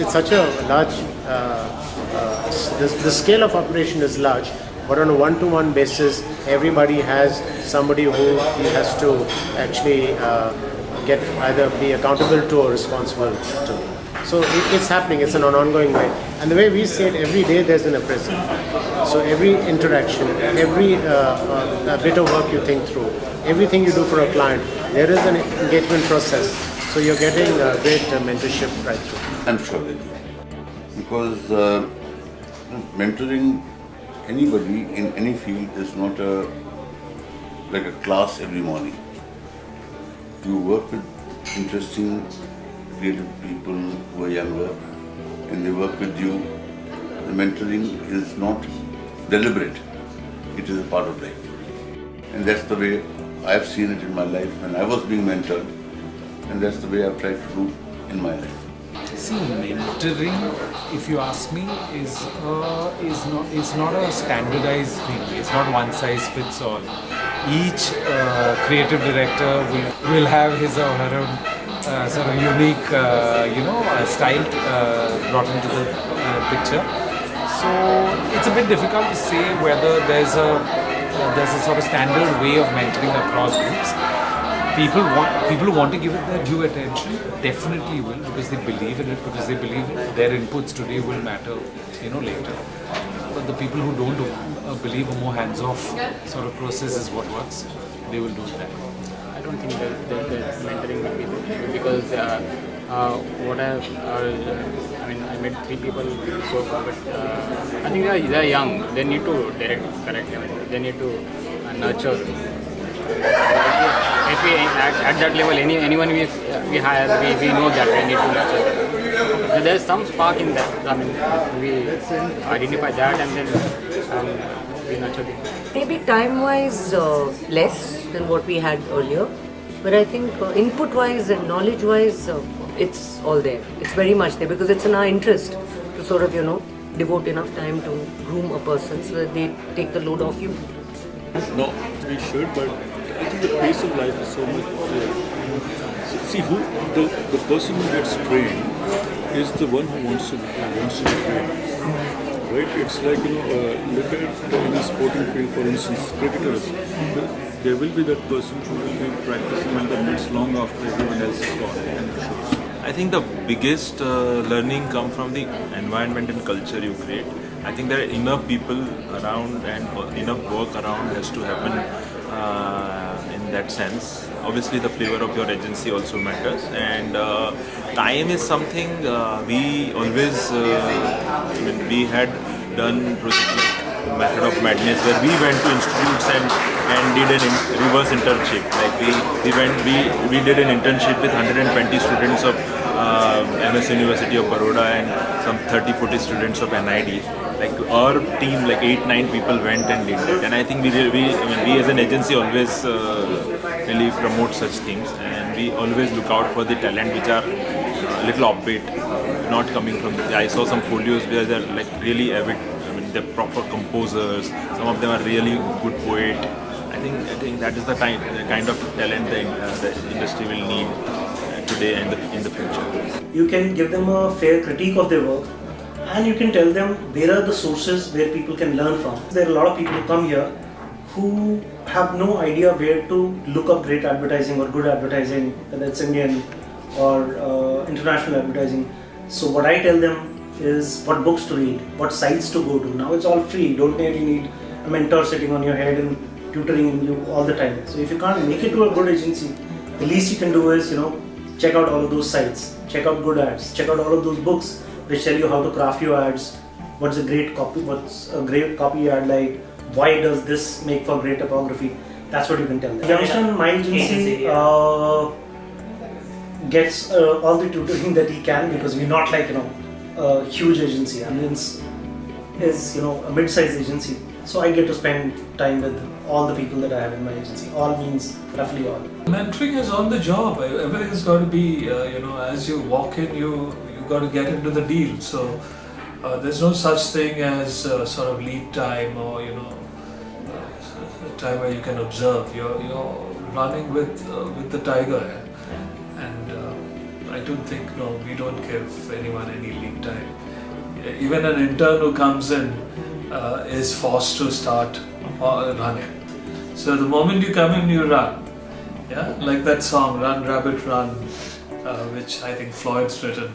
it's such a large, the scale of operation is large, but on a one-to-one basis, everybody has somebody who he has to actually get either be accountable to or responsible to. So it's happening, it's an ongoing way. And the way we say it, every day there's an appraisal. So every interaction, every bit of work you think through, everything you do for a client, there is an engagement process. So you're getting great mentorship right through. I'm sure they do. Because mentoring anybody in any field is not like a class every morning. You work with interesting, creative people who are younger, and they work with you. The mentoring is not deliberate, it is a part of life. And that's the way I've seen it in my life when I was being mentored, and that's the way I've tried to do in my life. See, mentoring, if you ask me, is not a standardized thing. It's not one size fits all. Each creative director will have his or her own sort of unique, style brought into the picture. So it's a bit difficult to say whether there's a sort of standard way of mentoring across groups. People who want to give it their due attention definitely will, because they believe in it, because they believe their inputs today will matter, later. But the people who don't believe a more hands-off sort of process is what works, they will do that. I don't think that mentoring will be good, because I met 3 people so far, but I think they're young. They need to direct correctly. They need to nurture. If we at that level, anyone we hire, we know that we need to nurture. There's some spark in that. I mean, we identify that and then we nurture it. Maybe time-wise less than what we had earlier, but I think input-wise and knowledge-wise, it's all there. It's very much there, because it's in our interest to sort of, devote enough time to groom a person so that they take the load off you. No, we should, but I think the pace of life is so much. See, the person who gets trained is the one who wants to be trained. Right? It's like, look at in a sporting field, for instance, cricketers. There will be that person who will be practicing on the nets long after everyone else is gone, and it shows. I think the biggest learning comes from the environment and culture you create. I think there are enough people around and enough work around has to happen in that sense. Obviously the flavor of your agency also matters, and time is something we always, we had done projects like Method of Madness, where we went to institutes and did a reverse internship. Like we did an internship with 120 students of MS University of Baroda and some 30-40 students of NID. Like our team, like 8-9 people went and did it, and I think we as an agency always really promote such things, and we always look out for the talent which are a little offbeat, not coming from. I saw some folios where they're like really avid. They're proper composers. Some of them are really good poet. I think that is the kind of talent the industry will need today and in the future. You can give them a fair critique of their work, and you can tell them where are the sources where people can learn from. There are a lot of people who come here who have no idea where to look up great advertising or good advertising, whether it's Indian or international advertising. So what I tell them is what books to read, what sites to go to. Now it's all free. You don't really need a mentor sitting on your head and tutoring you all the time. So if you can't make it to a good agency, the least you can do is, check out all of those sites, check out good ads, check out all of those books which tell you how to craft your ads, what's a great copy ad like, why does this make for great typography. That's what you can tell them. Youngstown, my agency gets all the tutoring that he can, because we're not like, a huge agency. Ambulance is, a mid-sized agency. So I get to spend time with all the people that I have in my agency. All means roughly all. Mentoring is on the job. Everything's got to be, as you walk in, you got to get into the deal. So there's no such thing as sort of lead time or, time where you can observe. You're running with the tiger, and I don't think, no, we don't give anyone any lead time. Even an intern who comes in is forced to start running. So the moment you come in, you run. Yeah, like that song, Run Rabbit Run, which I think Floyd's written.